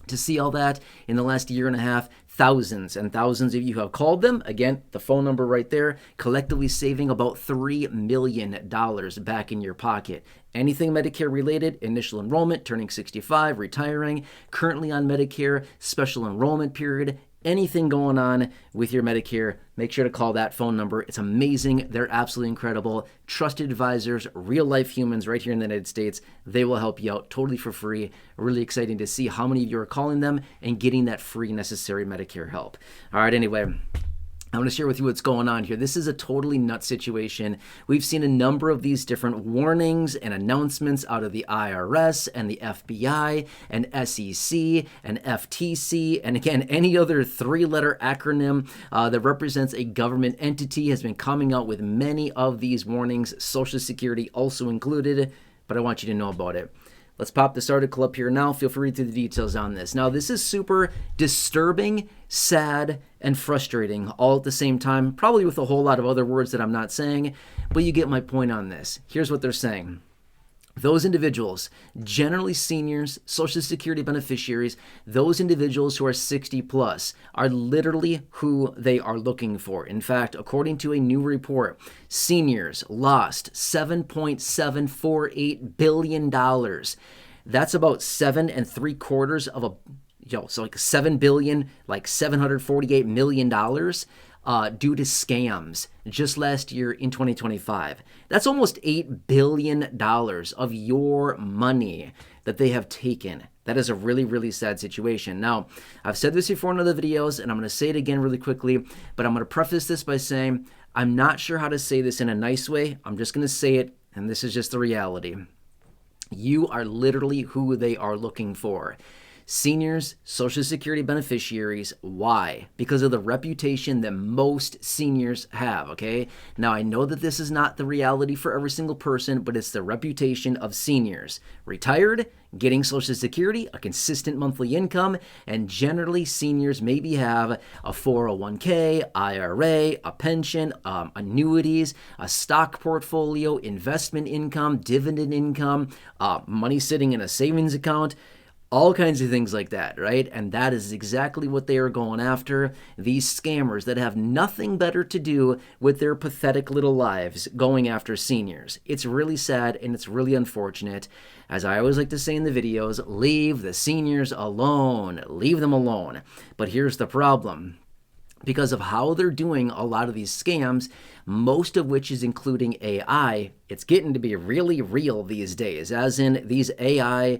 To see all that in the last year and a half, thousands and thousands of you have called them. Again, the phone number right there, collectively saving about $3 million back in your pocket. Anything Medicare related, initial enrollment, turning 65, retiring, currently on Medicare, special enrollment period, anything going on with your Medicare, make sure to call that phone number. It's amazing. They're absolutely incredible. Trusted advisors, real life humans right here in the United States. They will help you out totally for free. Really exciting to see how many of you are calling them and getting that free necessary Medicare help. All right, anyway, I want to share with you what's going on here. This is a totally nuts situation. We've seen a number of these different warnings and announcements out of the IRS and the FBI and SEC and FTC and, again, any other three-letter acronym that represents a government entity has been coming out with many of these warnings, Social Security also included, but I want you to know about it. Let's pop this article up here now. Feel free to read through the details on this. Now, this is super disturbing, sad, and frustrating all at the same time, probably with a whole lot of other words that I'm not saying, but you get my point on this. Here's what they're saying. Those individuals, generally seniors, Social Security beneficiaries, those individuals who are 60 plus are literally who they are looking for. In fact, according to a new report, seniors lost $7.748 billion. That's about 7.75 of a, so like $7 billion, like $748 million. Due to scams just last year in 2025. That's almost $8 billion of your money that they have taken. That is a really, really sad situation. Now, I've said this before in other videos, and I'm going to say it again really quickly, but I'm going to preface this by saying I'm not sure how to say this in a nice way. I'm just going to say it, and this is just the reality. You are literally who they are looking for. Seniors, Social Security beneficiaries. Why? Because of the reputation that most seniors have, okay? Now, I know that this is not the reality for every single person, but it's the reputation of seniors. Retired, getting Social Security, a consistent monthly income, and generally seniors maybe have a 401k, IRA, a pension, annuities, a stock portfolio, investment income, dividend income, money sitting in a savings account, all kinds of things like that, right? And that is exactly what they are going after. These scammers that have nothing better to do with their pathetic little lives going after seniors. It's really sad and it's really unfortunate. As I always like to say in the videos, leave the seniors alone. Leave them alone. But here's the problem. Because of how they're doing a lot of these scams, most of which is including AI, it's getting to be really real these days, as in these AI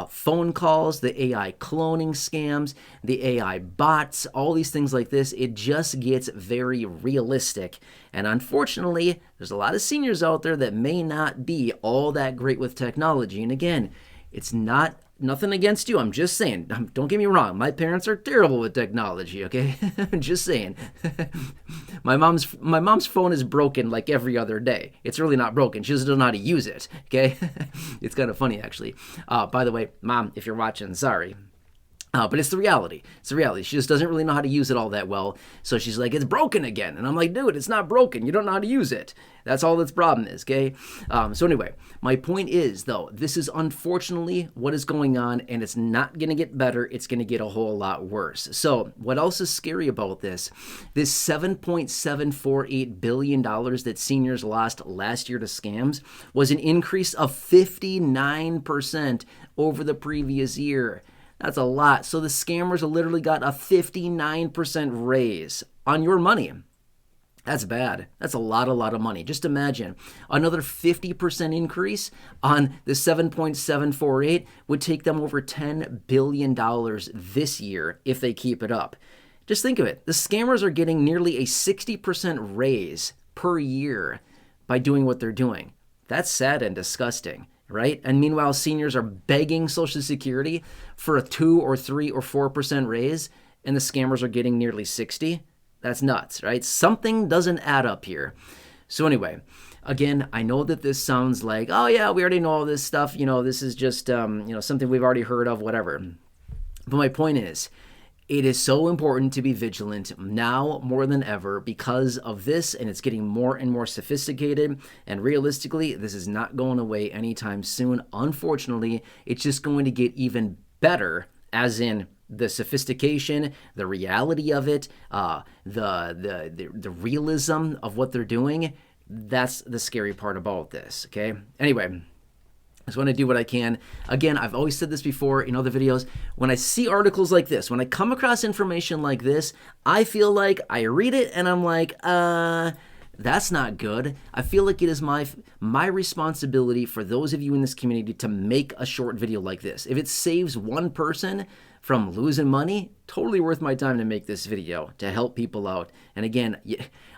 phone calls, the AI cloning scams, the AI bots, all these things like this. It just gets very realistic. And unfortunately, there's a lot of seniors out there that may not be all that great with technology. And again, it's nothing against you. I'm just saying, don't get me wrong. My parents are terrible with technology, okay? I'm just saying. My mom's phone is broken like every other day. It's really not broken. She doesn't know how to use it, okay? It's kind of funny, actually. By the way, Mom, if you're watching, sorry. But it's the reality. It's the reality. She just doesn't really know how to use it all that well. So she's like, it's broken again. And I'm like, dude, it's not broken. You don't know how to use it. That's all its problem is, okay? So anyway, my point is, though, this is unfortunately what is going on, and it's not going to get better. It's going to get a whole lot worse. So what else is scary about this? This $7.748 billion that seniors lost last year to scams was an increase of 59% over the previous year. That's a lot. So the scammers literally got a 59% raise on your money. That's bad. That's a lot of money. Just imagine another 50% increase on the 7.748 would take them over $10 billion this year if they keep it up. Just think of it. The scammers are getting nearly a 60% raise per year by doing what they're doing. That's sad and disgusting. Right? And meanwhile, seniors are begging Social Security for a 2 or 3 or 4% raise, and the scammers are getting nearly 60. That's nuts, right? Something doesn't add up here. So anyway, again, I know that this sounds like, oh yeah, we already know all this stuff. This is just, something we've already heard of, whatever. But my point is, it is so important to be vigilant now more than ever because of this, and it's getting more and more sophisticated. And realistically, this is not going away anytime soon. Unfortunately, it's just going to get even better as in the sophistication, the reality of it, the realism of what they're doing. That's the scary part about this, okay? Anyway, I just want to do what I can. Again, I've always said this before in other videos. When I see articles like this, when I come across information like this, I feel like I read it and I'm like, that's not good. I feel like it is my responsibility for those of you in this community to make a short video like this. If it saves one person from losing money, totally worth my time to make this video to help people out. And again,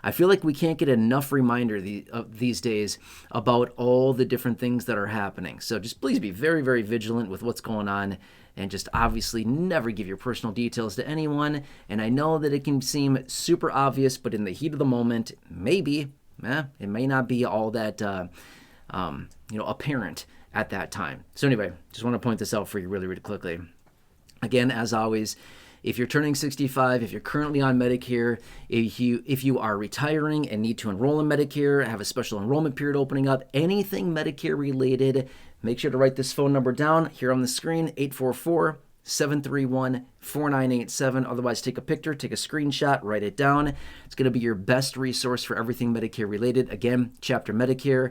I feel like we can't get enough reminder these days about all the different things that are happening. So just please be very, very vigilant with what's going on, and just obviously never give your personal details to anyone. And I know that it can seem super obvious, but in the heat of the moment, maybe, it may not be all that apparent at that time. So anyway, just want to point this out for you really, really quickly. Again, as always, if you're turning 65, if you're currently on Medicare, if you are retiring and need to enroll in Medicare, have a special enrollment period opening up, anything Medicare related, make sure to write this phone number down here on the screen, 844-731-4987. Otherwise, take a picture, take a screenshot, write it down. It's going to be your best resource for everything Medicare related. Again, Chapter Medicare,